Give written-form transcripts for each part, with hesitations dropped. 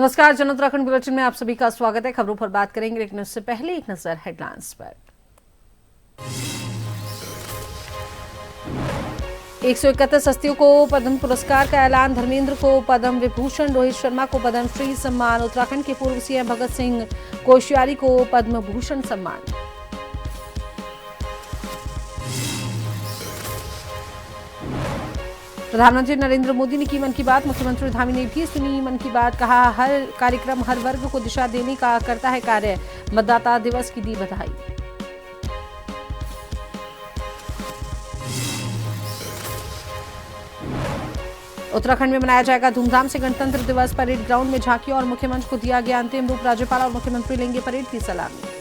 नमस्कार, जन उत्तराखंड बुलेटिन में आप सभी का स्वागत है। खबरों पर बात करेंगे, लेकिन उससे पहले एक नजर हेडलाइंस पर। 131 हस्तियों को पद्म पुरस्कार का ऐलान। धर्मेंद्र को पद्म विभूषण, रोहित शर्मा को पद्म श्री सम्मान, उत्तराखंड के पूर्व सीएम भगत सिंह कोश्यारी को पद्म भूषण सम्मान। प्रधानमंत्री नरेंद्र मोदी ने की मन की बात। मुख्यमंत्री धामी ने भी सुनी मन की बात। कहा, हर कार्यक्रम हर वर्ग को दिशा देने का करता है कार्य। मतदाता दिवस की दी बधाई। उत्तराखंड में मनाया जाएगा धूमधाम से गणतंत्र दिवस। परेड ग्राउंड में झांकी और मुख्य मंच को दिया गया अंतिम रूप। राज्यपाल और मुख्यमंत्री लेंगे परेड की सलामी।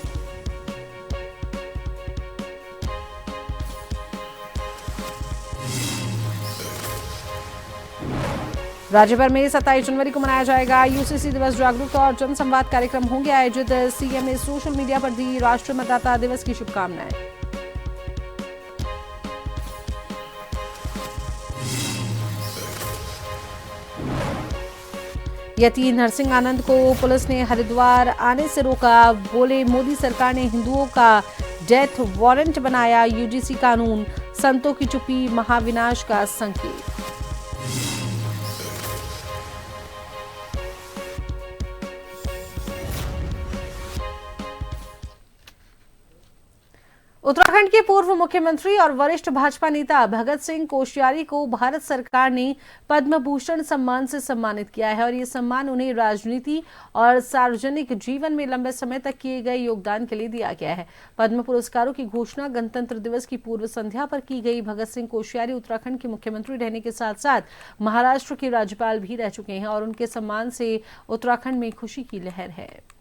राज्य भर में 27 जनवरी को मनाया जाएगा यूसीसी दिवस। जागरूकता और जनसंवाद कार्यक्रम होंगे आयोजित। सीएम ने सोशल मीडिया पर दी राष्ट्रीय मतदाता दिवस की शुभकामनाएं। यति नरसिंह आनंद को पुलिस ने हरिद्वार आने से रोका। बोले, मोदी सरकार ने हिंदुओं का डेथ वारंट बनाया। यूजीसी कानून, संतों की चुप्पी महाविनाश का संकेत। उत्तराखंड के पूर्व मुख्यमंत्री और वरिष्ठ भाजपा नेता भगत सिंह कोश्यारी को भारत सरकार ने पद्म भूषण सम्मान से सम्मानित किया है और ये सम्मान उन्हें राजनीति और सार्वजनिक जीवन में लंबे समय तक किए गए योगदान के लिए दिया गया है। पद्म पुरस्कारों की घोषणा गणतंत्र दिवस की पूर्व संध्या पर की गई। भगत सिंह कोश्यारी उत्तराखंड के मुख्यमंत्री रहने के साथ साथ महाराष्ट्र के राज्यपाल भी रह चुके हैं और उनके सम्मान से उत्तराखंड में खुशी की लहर है।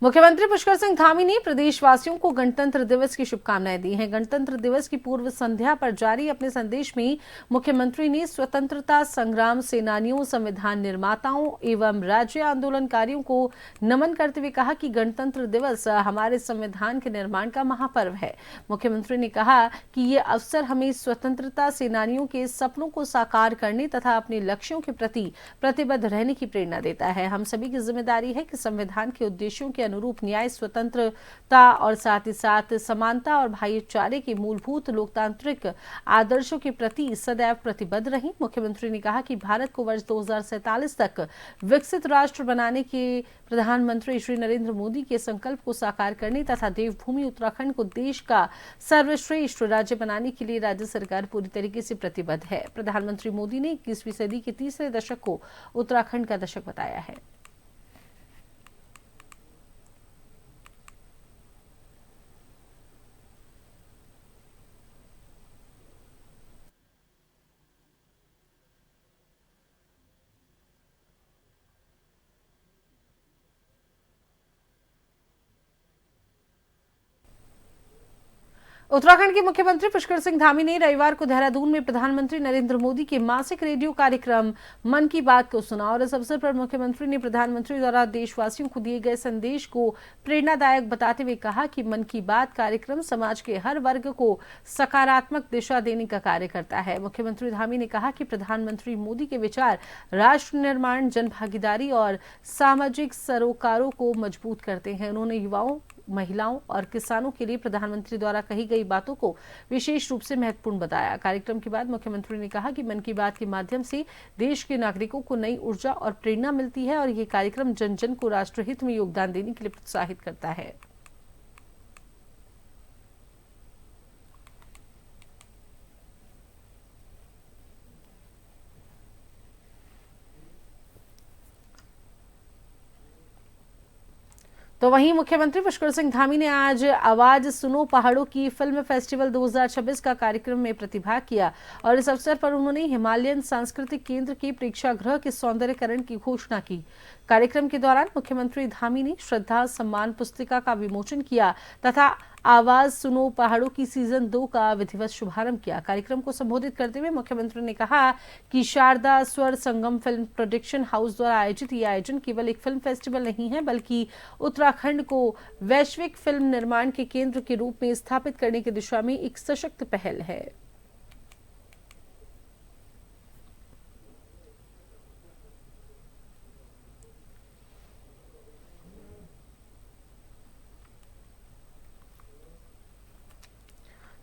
मुख्यमंत्री पुष्कर सिंह धामी ने प्रदेशवासियों को गणतंत्र दिवस की शुभकामनाएं दी हैं। गणतंत्र दिवस की पूर्व संध्या पर जारी अपने संदेश में मुख्यमंत्री ने स्वतंत्रता संग्राम सेनानियों, संविधान निर्माताओं एवं राज्य आंदोलनकारियों को नमन करते हुए कहा कि गणतंत्र दिवस हमारे संविधान के निर्माण का महापर्व है। मुख्यमंत्री ने कहा कि ये अवसर हमें स्वतंत्रता सेनानियों के सपनों को साकार करने तथा अपने लक्ष्यों के प्रति प्रतिबद्ध रहने की प्रेरणा देता है। हम सभी की जिम्मेदारी है कि संविधान के उद्देश्यों के अनुरूप न्याय, स्वतंत्रता और साथ ही साथ समानता और भाईचारे के मूलभूत लोकतांत्रिक आदर्शों के प्रति सदैव प्रतिबद्ध रहें। मुख्यमंत्री ने कहा कि भारत को वर्ष 2047 तक विकसित राष्ट्र बनाने के प्रधानमंत्री श्री नरेंद्र मोदी के संकल्प को साकार करने तथा देवभूमि उत्तराखंड को देश का सर्वश्रेष्ठ राज्य बनाने के लिए राज्य सरकार पूरी तरीके से प्रतिबद्ध है। प्रधानमंत्री मोदी ने 21वीं सदी के तीसरे दशक को उत्तराखंड का दशक बताया है। उत्तराखंड के मुख्यमंत्री पुष्कर सिंह धामी ने रविवार को देहरादून में प्रधानमंत्री नरेंद्र मोदी के मासिक रेडियो कार्यक्रम मन की बात को सुना और इस अवसर पर मुख्यमंत्री ने प्रधानमंत्री द्वारा देशवासियों को दिए गए संदेश को प्रेरणादायक बताते हुए कहा कि मन की बात कार्यक्रम समाज के हर वर्ग को सकारात्मक दिशा देने का कार्य करता है। मुख्यमंत्री धामी ने कहा कि प्रधानमंत्री मोदी के विचार राष्ट्र निर्माण, जनभागीदारी और सामाजिक सरोकारों को मजबूत करते हैं। उन्होंने युवाओं, महिलाओं और किसानों के लिए प्रधानमंत्री द्वारा कही गई बातों को विशेष रूप से महत्वपूर्ण बताया। कार्यक्रम के बाद मुख्यमंत्री ने कहा कि मन की बात के माध्यम से देश के नागरिकों को नई ऊर्जा और प्रेरणा मिलती है और ये कार्यक्रम जन जन को राष्ट्रहित में योगदान देने के लिए प्रोत्साहित करता है। तो वहीं मुख्यमंत्री पुष्कर सिंह धामी ने आज आवाज सुनो पहाड़ों की फिल्म फेस्टिवल 2026 का कार्यक्रम में प्रतिभाग किया और इस अवसर पर उन्होंने हिमालयन सांस्कृतिक केंद्र के प्रेक्षागृह के सौंदर्यकरण की घोषणा की। कार्यक्रम के दौरान मुख्यमंत्री धामी ने श्रद्धा सम्मान पुस्तिका का विमोचन किया तथा आवाज सुनो पहाड़ों की सीजन 2 का विधिवत शुभारंभ किया। कार्यक्रम को संबोधित करते हुए मुख्यमंत्री ने कहा कि शारदा स्वर संगम फिल्म प्रोडक्शन हाउस द्वारा आयोजित ये आयोजन केवल एक फिल्म फेस्टिवल नहीं है, बल्कि उत्तराखंड को वैश्विक फिल्म निर्माण के केंद्र के रूप में स्थापित करने की दिशा में एक सशक्त पहल है।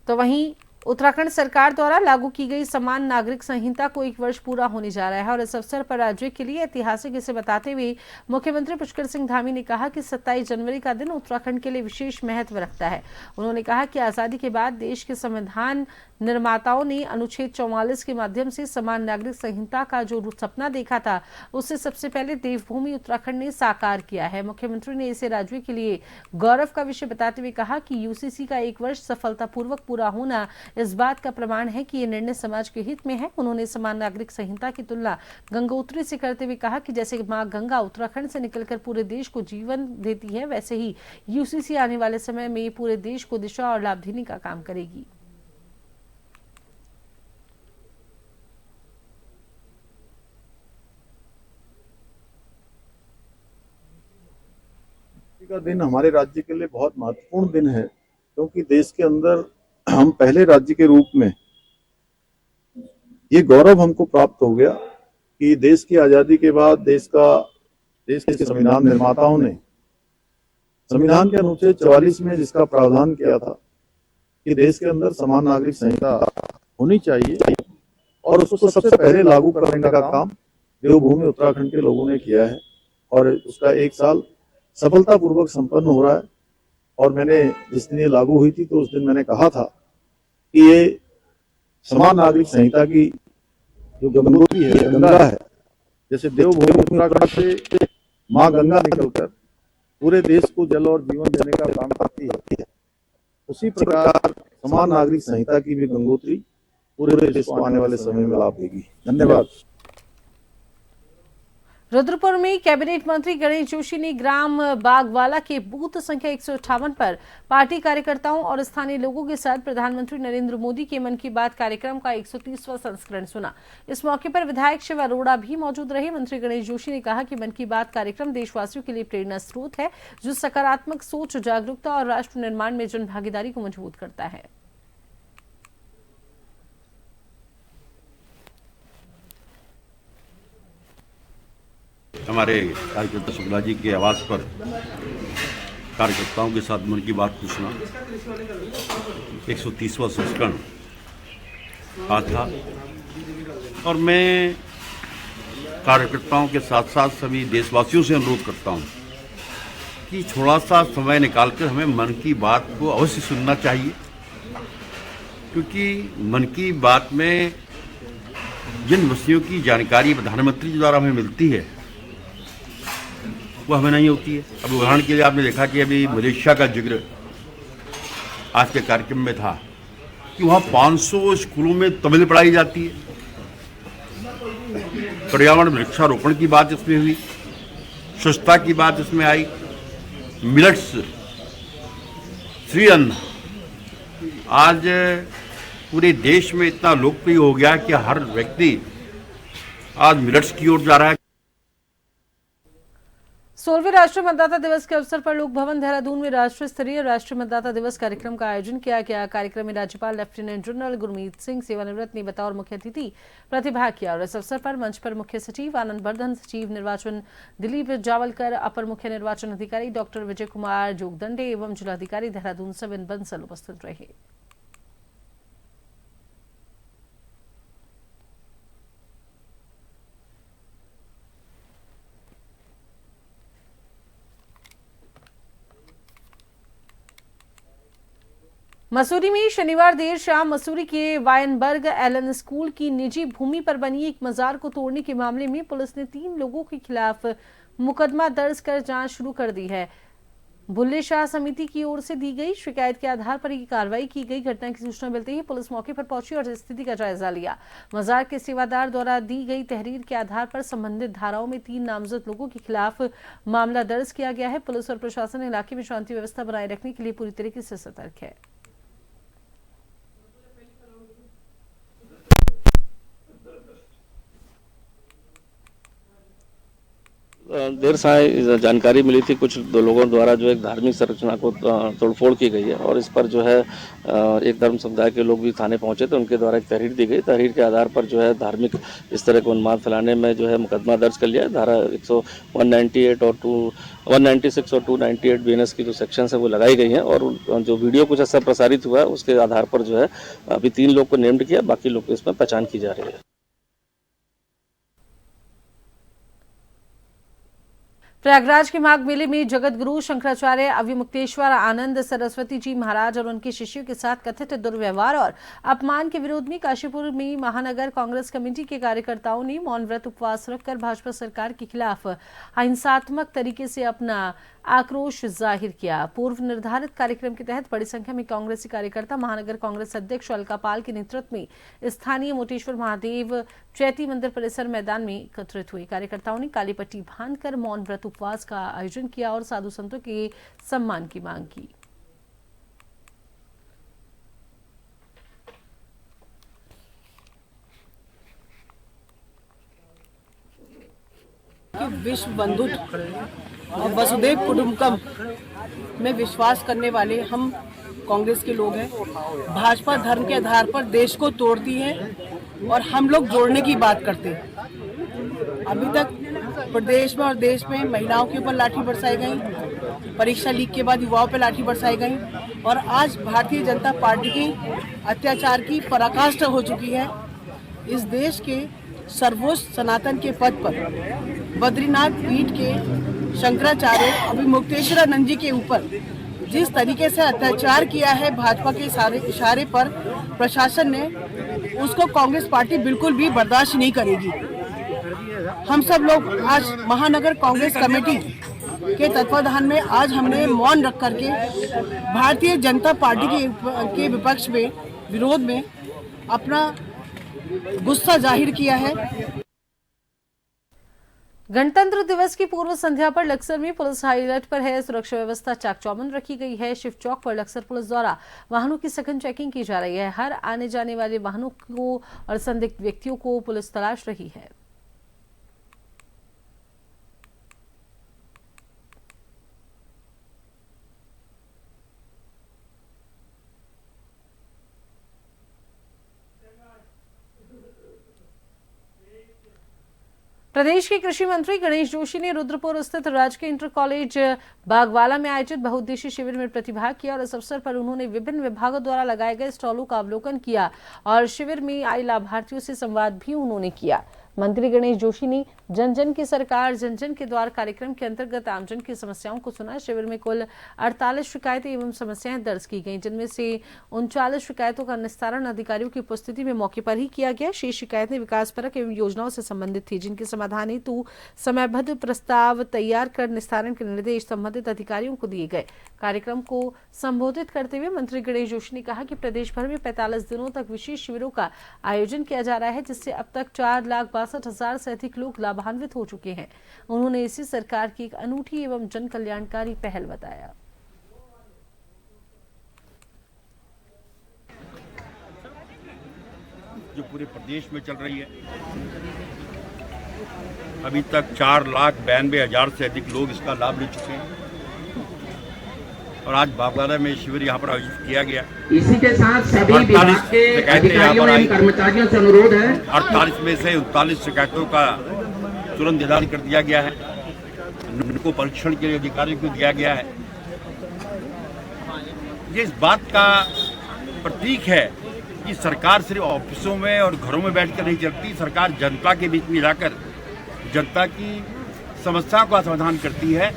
तो वहीं उत्तराखंड सरकार द्वारा लागू की गई समान नागरिक संहिता को 1 वर्ष पूरा होने जा रहा है और इस अवसर पर राज्य के लिए ऐतिहासिक इसे बताते हुए मुख्यमंत्री पुष्कर सिंह धामी ने कहा कि 27 जनवरी का दिन उत्तराखंड के लिए विशेष महत्व रखता है। उन्होंने कहा कि आजादी के बाद देश के संविधान निर्माताओं ने अनुच्छेद 44 के माध्यम से समान नागरिक संहिता का जो सपना देखा था, उसे सबसे पहले देवभूमि उत्तराखंड ने साकार किया है। मुख्यमंत्री ने इसे राज्य के लिए गौरव का विषय बताते हुए कहा कि यूसीसी का 1 वर्ष सफलतापूर्वक पूरा होना इस बात का प्रमाण है कि ये निर्णय समाज के हित में है। उन्होंने समान नागरिक संहिता की तुलना गंगोत्री से करते हुए कहा कि जैसे मां गंगा उत्तराखंड से निकलकर पूरे देश को जीवन देती है, वैसे ही यूसीसी आने वाले समय में पूरे देश को दिशा और लाभ देने का काम करेगी। का दिन हमारे राज्य के लिए बहुत महत्वपूर्ण दिन है, क्योंकि देश के अंदर हम पहले राज्य के रूप में ये गौरव हमको प्राप्त हो गया कि देश की आजादी के बाद देश के संविधान निर्माताओं ने संविधान के अनुच्छेद 44 में जिसका प्रावधान किया था कि देश के अंदर समान नागरिक संहिता होनी चाहिए और उसको सबसे पहले लागू करने का काम देवभूमि उत्तराखंड के लोगों ने किया है और उसका 1 साल सफलतापूर्वक संपन्न हो रहा है। और मैंने जिस दिन ये लागू हुई थी तो उस दिन मैंने कहा था कि ये समान नागरिक संहिता की जो गंगोत्री है, गंगा है, जैसे देवभूमि उत्तराखंड से मां गंगा निकलकर पूरे देश को जल और जीवन देने का काम करती है, उसी प्रकार समान नागरिक संहिता की भी गंगोत्री पूरे देश को आने वाले समय में लाभ देगी। धन्यवाद। रुद्रपुर में कैबिनेट मंत्री गणेश जोशी ने ग्राम बागवाला के बूथ संख्या 158 पर पार्टी कार्यकर्ताओं और स्थानीय लोगों के साथ प्रधानमंत्री नरेंद्र मोदी के मन की बात कार्यक्रम का 130वां संस्करण सुना। इस मौके पर विधायक शिव अरोड़ा भी मौजूद रहे। मंत्री गणेश जोशी ने कहा कि मन की बात कार्यक्रम देशवासियों के लिए प्रेरणा स्रोत है, जो सकारात्मक सोच, जागरूकता और राष्ट्र निर्माण में जन भागीदारी को मजबूत करता है। हमारे कार्यकर्ता शुक्ला जी के आवास पर कार्यकर्ताओं के साथ मन की बात पूछना 130वां संस्करण आज था और मैं कार्यकर्ताओं के साथ साथ सभी देशवासियों से अनुरोध करता हूं कि थोड़ा सा समय निकालकर हमें मन की बात को अवश्य सुनना चाहिए, क्योंकि मन की बात में जिन विषयों की जानकारी प्रधानमंत्री द्वारा हमें मिलती है वो हमें नहीं होती है। अब उदाहरण के लिए आपने देखा कि अभी मलेशिया का जिक्र आज के कार्यक्रम में था कि वहाँ 500 स्कूलों में तमिल पढ़ाई जाती है। पर्यावरण वृक्षारोपण की बात इसमें हुई, स्वच्छता की बात इसमें आई, मिलेट्स, श्री अन्न आज पूरे देश में इतना लोकप्रिय हो गया कि हर व्यक्ति आज मिलेट्स की ओर जा रहा है। 16वें राष्ट्रीय मतदाता दिवस के अवसर पर लोक भवन देहरादून में राष्ट्रीय स्तरीय राष्ट्रीय मतदाता दिवस कार्यक्रम का आयोजन किया गया। कार्यक्रम में राज्यपाल लेफ्टिनेंट जनरल गुरमीत सिंह सेवानिवृत्त ने बतौर मुख्य अतिथि प्रतिभाग किया और इस अवसर पर मंच पर मुख्य सचिव आनंद वर्धन, सचिव निर्वाचन दिलीप जावलकर, अपर मुख्य निर्वाचन अधिकारी डॉक्टर विजय कुमार जोगदंडे एवं जिलाधिकारी देहरादून सविन बंसल उपस्थित रहे। मसूरी में शनिवार देर शाम मसूरी के वायनबर्ग एलन स्कूल की निजी भूमि पर बनी एक मजार को तोड़ने के मामले में पुलिस ने 3 लोगों के खिलाफ मुकदमा दर्ज कर जांच शुरू कर दी है। बुल्ले शाह समिति की ओर से दी गई शिकायत के आधार पर ये कार्रवाई की गई। घटना की सूचना मिलते ही पुलिस मौके पर पहुंची और स्थिति का जायजा लिया। मजार के सेवादार द्वारा दी गई तहरीर के आधार पर संबंधित धाराओं में 3 नामजद लोगों के खिलाफ मामला दर्ज किया गया है। पुलिस और प्रशासन इलाके में शांति व्यवस्था बनाए रखने के लिए पूरी तरीके से सतर्क है। देर साय जानकारी मिली थी, कुछ 2 लोगों द्वारा जो एक धार्मिक संरचना को तोड़फोड़ की गई है और इस पर जो है एक धर्म समुदाय के लोग भी थाने पहुंचे थे, उनके द्वारा एक तहरीर दी गई। तहरीर के आधार पर जो है धार्मिक इस तरह के उन्माद फैलाने में जो है मुकदमा दर्ज कर लिया है। धारा 198 और 196 और 298 बीएनएस की जो सेक्शन है वो लगाई गई हैं और जो वीडियो कुछ ऐसा प्रसारित हुआ है उसके आधार पर जो है अभी 3 लोग को नेम्ड किया, बाकी लोग को इसमें पहचान की जा रही है। प्रयागराज के माघ मेले में जगत गुरु शंकराचार्य अविमुक्तेश्वर आनंद सरस्वती जी महाराज और उनके शिष्यों के साथ कथित दुर्व्यवहार और अपमान के विरोध में काशीपुर में महानगर कांग्रेस कमेटी के कार्यकर्ताओं ने मौन व्रत उपवास रखकर भाजपा सरकार के खिलाफ अहिंसात्मक तरीके से अपना आक्रोश जाहिर किया। पूर्व निर्धारित कार्यक्रम के तहत बड़ी संख्या में कांग्रेसी कार्यकर्ता महानगर कांग्रेस अध्यक्ष अलका पाल के नेतृत्व में स्थानीय मोटेश्वर महादेव चैती मंदिर परिसर मैदान में एकत्रित हुए। कार्यकर्ताओं ने काली पट्टी बांधकर मौन व्रत उपवास का आयोजन किया और साधु संतों के सम्मान की मांग की। विश्व बंधुत्व और वसुधैव कुटुंबकम में विश्वास करने वाले हम कांग्रेस के लोग हैं। भाजपा धर्म के आधार पर देश को तोड़ती है और हम लोग जोड़ने की बात करते हैं। अभी तक प्रदेश में और देश में महिलाओं के ऊपर लाठी बरसाई गई, परीक्षा लीक के बाद युवाओं पर लाठी बरसाई गई और आज भारतीय जनता पार्टी की अत्याचार की पराकाष्ठा हो चुकी है। इस देश के सर्वोच्च सनातन के पद पर बद्रीनाथ पीठ के शंकराचार्य अविमुक्तेश्वरानंद जी के ऊपर जिस तरीके से अत्याचार किया है भाजपा के सारे इशारे पर प्रशासन ने, उसको कांग्रेस पार्टी बिल्कुल भी बर्दाश्त नहीं करेगी। हम सब लोग आज महानगर कांग्रेस कमेटी के तत्वाधान में आज हमने मौन रख करके भारतीय जनता पार्टी के विपक्ष में विरोध में अपना गुस्सा जाहिर किया है। गणतंत्र दिवस की पूर्व संध्या पर लक्सर में पुलिस हाई अलर्ट पर है। सुरक्षा व्यवस्था चाक चौबंद रखी गई है। शिव चौक पर लक्सर पुलिस द्वारा वाहनों की सघन चेकिंग की जा रही है। हर आने जाने वाले वाहनों को और संदिग्ध व्यक्तियों को पुलिस तलाश रही है। प्रदेश के कृषि मंत्री गणेश जोशी ने रुद्रपुर स्थित राजकीय इंटर कॉलेज बागवाला में आयोजित बहुउद्देशीय शिविर में प्रतिभाग किया और इस अवसर पर उन्होंने विभिन्न विभागों द्वारा लगाए गए स्टॉलों का अवलोकन किया और शिविर में आए लाभार्थियों से संवाद भी उन्होंने किया। मंत्री गणेश जोशी ने जन जन की सरकार जन जन के द्वार कार्यक्रम के अंतर्गत आमजन की समस्याओं को सुना। शिविर में कुल 48 शिकायतें एवं समस्याएं दर्ज की गईं, जिनमें से 39 शिकायतों का निस्तारण अधिकारियों की उपस्थिति में मौके पर ही किया गया। शेष शिकायतें विकासपरक एवं योजनाओं से संबंधित थी, जिनके समाधान हेतु समयबद्ध प्रस्ताव तैयार कर निस्तारण के निर्देश संबंधित अधिकारियों को दिए गए। कार्यक्रम को संबोधित करते हुए मंत्री गणेश जोशी ने कहा कि प्रदेश भर में 45 दिनों तक विशेष शिविरों का आयोजन किया जा रहा है, जिससे अब तक 4,62,000 से अधिक लोग लाभान्वित हो चुके हैं। उन्होंने इसे सरकार की एक अनूठी एवं जन कल्याणकारी पहल बताया। जो पूरे प्रदेश में चल रही है, अभी तक 4,92,000 से अधिक लोग इसका लाभ ले चुके हैं और आज बागवाला में शिविर यहाँ पर आयोजित किया गया। इसी के साथ सभी विभाग के अधिकारियों एवं कर्मचारियों से अनुरोध है 48 में से 39 शिकायतों का तुरंत निदान कर दिया गया है। उनको परीक्षण के लिए अधिकारियों को दिया गया है। ये इस बात का प्रतीक है कि सरकार सिर्फ ऑफिसों में और घरों में बैठकर नहीं चलती, सरकार जनता के बीच में जाकर जनता की समस्याओं का समाधान करती है।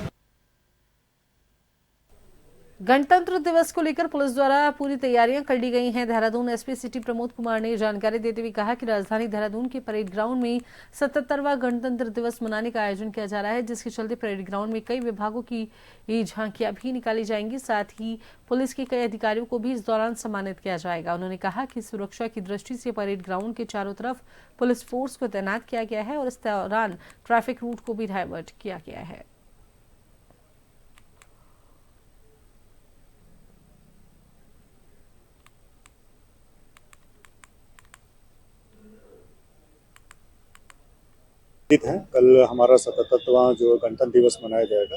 गणतंत्र दिवस को लेकर पुलिस द्वारा पूरी तैयारियां कर ली गई हैं। देहरादून एसपी सिटी प्रमोद कुमार ने जानकारी देते हुए कहा कि राजधानी देहरादून के परेड ग्राउंड में 77वां गणतंत्र दिवस मनाने का आयोजन किया जा रहा है, जिसके चलते परेड ग्राउंड में कई विभागों की झांकियां भी निकाली जाएंगी। साथ ही पुलिस के कई अधिकारियों को भी इस दौरान सम्मानित किया जाएगा। उन्होंने कहा कि सुरक्षा की दृष्टि से परेड ग्राउंड के चारों तरफ पुलिस फोर्स को तैनात किया गया है और इस दौरान ट्रैफिक रूट को भी डायवर्ट किया गया है। है कल हमारा 77वां जो गणतंत्र दिवस मनाया जाएगा,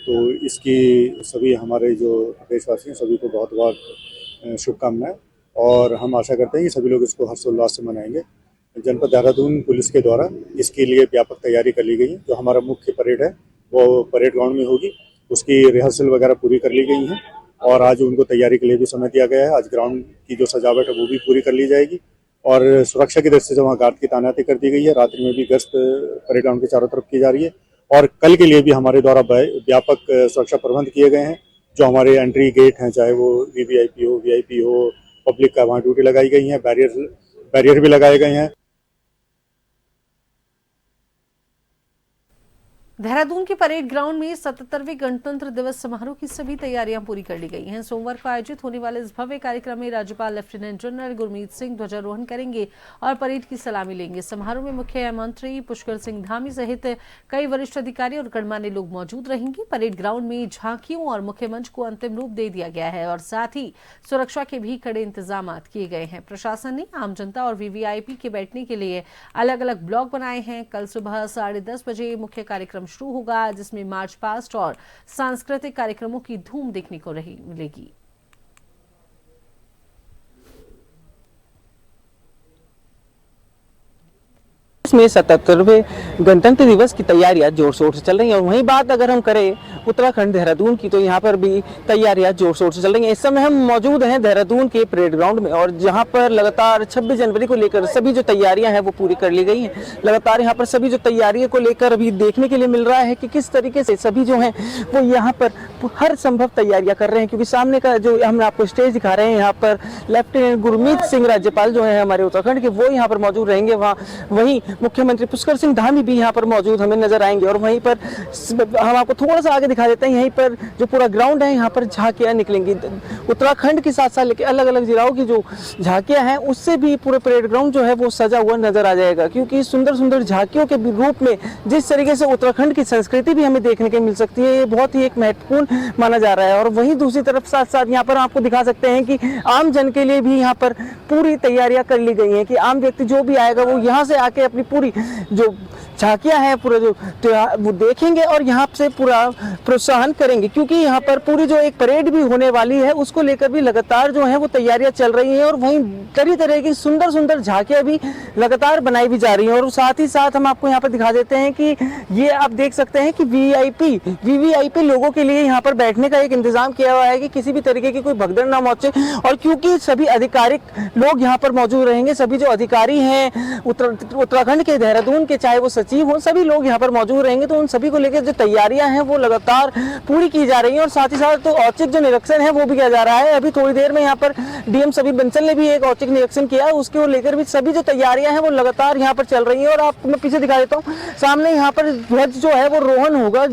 तो इसकी सभी हमारे जो देशवासी हैं सभी को बहुत बहुत शुभकामनाएं और हम आशा करते हैं कि सभी लोग इसको हर्षोल्लास से मनाएंगे। जनपद देहरादून पुलिस के द्वारा इसके लिए व्यापक तैयारी कर ली गई है। जो हमारा मुख्य परेड है वो परेड ग्राउंड में होगी, उसकी रिहर्सल वगैरह पूरी कर ली गई है और आज उनको तैयारी के लिए भी समय दिया गया है। आज ग्राउंड की जो सजावट है वो भी पूरी कर ली जाएगी और सुरक्षा की दृष्टि से वहाँ गार्ड की तैनाती कर दी गई है। रात्रि में भी गश्त परेड ग्राउंड के चारों तरफ की जा रही है और कल के लिए भी हमारे द्वारा व्यापक सुरक्षा प्रबंध किए गए हैं। जो हमारे एंट्री गेट हैं, चाहे वो वीवीआईपी हो, वीआईपी हो, पब्लिक का वहाँ ड्यूटी लगाई गई है, बैरियर भी लगाए गए हैं। देहरादून के परेड ग्राउंड में 77वें गणतंत्र दिवस समारोह की सभी तैयारियां पूरी कर ली गई हैं। सोमवार को आयोजित होने वाले इस भव्य कार्यक्रम में राज्यपाल लेफ्टिनेंट जनरल गुरमीत सिंह ध्वजारोहण करेंगे और परेड की सलामी लेंगे। समारोह में मुख्यमंत्री पुष्कर सिंह धामी सहित कई वरिष्ठ अधिकारी और गणमान्य लोग मौजूद रहेंगे। परेड ग्राउंड में झांकियों और मुख्य मंच को अंतिम रूप दे दिया गया है और साथ ही सुरक्षा के भी कड़े इंतजाम किए गए हैं। प्रशासन ने आम जनता और वीवीआईपी के बैठने के लिए अलग अलग ब्लॉक बनाए हैं। कल सुबह 10:30 बजे मुख्य कार्यक्रम शुरू होगा, जिसमें मार्च पास्ट और सांस्कृतिक कार्यक्रमों की धूम देखने को मिलेगी। में 77वें गणतंत्र दिवस की तैयारियां जोर शोर से चल रही हैं और वहीं बात अगर हम करें उत्तराखंड देहरादून की, तो यहाँ पर भी तैयारियां जोर शोर से चल रही हैं। इस समय हम मौजूद हैं देहरादून के परेड ग्राउंड में और जहाँ पर लगातार 26 जनवरी को लेकर सभी जो तैयारियां हैं वो पूरी कर ली गई हैं। लगातार यहाँ पर सभी जो तैयारियों को लेकर अभी देखने के लिए मिल रहा है कि किस तरीके से सभी जो हैं वो यहाँ पर हर संभव तैयारियां कर रहे हैं, क्योंकि सामने का जो हम आपको स्टेज दिखा रहे हैं, यहाँ पर लेफ्टिनेंट गुरमीत सिंह राज्यपाल जो है हमारे उत्तराखंड के, वो यहाँ पर मौजूद रहेंगे। वहीं मुख्यमंत्री पुष्कर सिंह धामी भी यहाँ पर मौजूद हमें नजर आएंगे और वहीं पर हम आपको थोड़ा सा आगे दिखा देते हैं। यहीं पर जो पूरा ग्राउंड है यहाँ पर झांकियां निकलेंगी। उत्तराखंड के साथ साथ लेके अलग अलग जिलाओं की जो झांकियां हैं उससे भी पूरे परेड ग्राउंड जो है वो सजा हुआ नजर आ जाएगा, क्योंकि सुंदर सुंदर झांकियों के रूप में जिस तरीके से उत्तराखंड की संस्कृति भी हमें देखने को मिल सकती है, ये बहुत ही एक महत्वपूर्ण माना जा रहा है। और वहीं दूसरी तरफ साथ साथ यहाँ पर आपको दिखा सकते हैं कि आम जन के लिए भी यहाँ पर पूरी तैयारियां कर ली गई हैं कि आम व्यक्ति जो भी आएगा वो यहाँ से आके अपनी पूरी जो झांकियां हैं पूरा जो वो देखेंगे और यहाँ से पूरा प्रोत्साहन करेंगे, क्योंकि यहाँ पर पूरी जो एक परेड भी होने वाली है उसको लेकर भी लगातार जो है वो तैयारियां चल रही हैं और वहीं तरह तरह की सुंदर सुंदर झांकियां भी लगातार बनाई भी जा रही हैं। और साथ ही साथ हम आपको यहाँ पर दिखा देते हैं कि ये आप देख सकते हैं कि वीवीआईपी लोगों के लिए यहाँ पर बैठने का एक इंतजाम किया हुआ है कि किसी भी तरीके की कोई भगदड़ ना मचे। और क्योंकि सभी आधिकारिक लोग यहाँ पर मौजूद रहेंगे, सभी जो अधिकारी हैं उत्तराखंड के, देहरादून के, चाहे वो सचिव हो, सभी लोग यहाँ पर मौजूद रहेंगे, तो उन सभी को लेकर जो तैयारियां हैं वो लगातार पूरी की जा रही हैं। और साथ ही साथ तो औचक जो निरीक्षण है वो भी किया जा रहा है। अभी थोड़ी देर में यहाँ पर डीएम सभी बंसल ने भी एक औचक निरीक्षण किया है, उसको लेकर भी सभी जो तैयारियां हैं वो लगातार यहाँ पर चल रही है। और आपको मैं पीछे दिखा देता हूँ, सामने यहाँ पर ध्वज जो है वो रोहन होगा,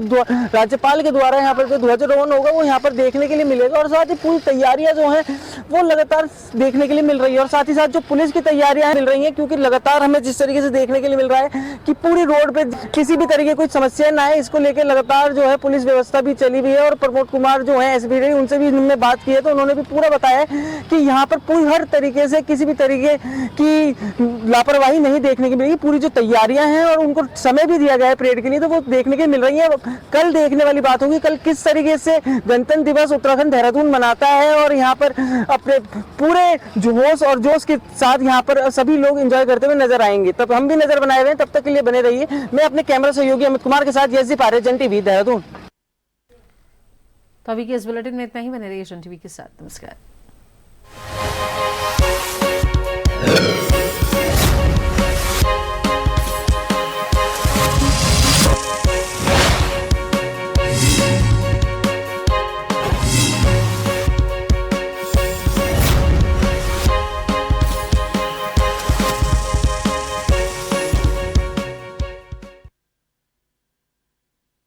राज्यपाल के द्वारा यहाँ पर जो ध्वजारोहण होगा वो यहाँ पर देखने के लिए मिलेगा। और साथ ही पूरी तैयारियां जो है वो लगातार देखने के लिए मिल रही है। और साथ ही साथ जो पुलिस की तैयारियां मिल रही है, क्योंकि लगातार हमें जिस तरीके से देखने के लिए मिल रहा है कि पूरी रोड पे किसी भी तरीके कोई समस्या ना है, इसको लेकर लगातार जो है पुलिस व्यवस्था भी चली हुई है। और प्रमोद कुमार जो है एसपी, उनसे भी हमने बात की है तो उन्होंने भी पूरा बताया कि यहाँ पर पूरी हर तरीके से किसी भी तरीके की लापरवाही नहीं देखने की मिलेगी। पूरी जो तैयारियां हैं और उनको समय भी दिया गया है परेड के लिए, तो वो देखने के मिल रही है। कल देखने वाली बात होगी कल किस तरीके से गणतंत्र दिवस उत्तराखंड देहरादून मनाता है और यहाँ पर अपने पूरे जोश और जोश के साथ यहाँ पर सभी लोग एंजॉय करते हुए नजर आएंगे। तब हम भी नजर बनाए हुए हैं, तब तक के लिए बने रहिए। मैं अपने कैमरा सहयोगी अमित कुमार के साथ यशदीप आर्य, जन टीवी देहरादून। तो अभी के इस बुलेटिन में इतना ही। बने रहिए जन टीवी के साथ। नमस्कार।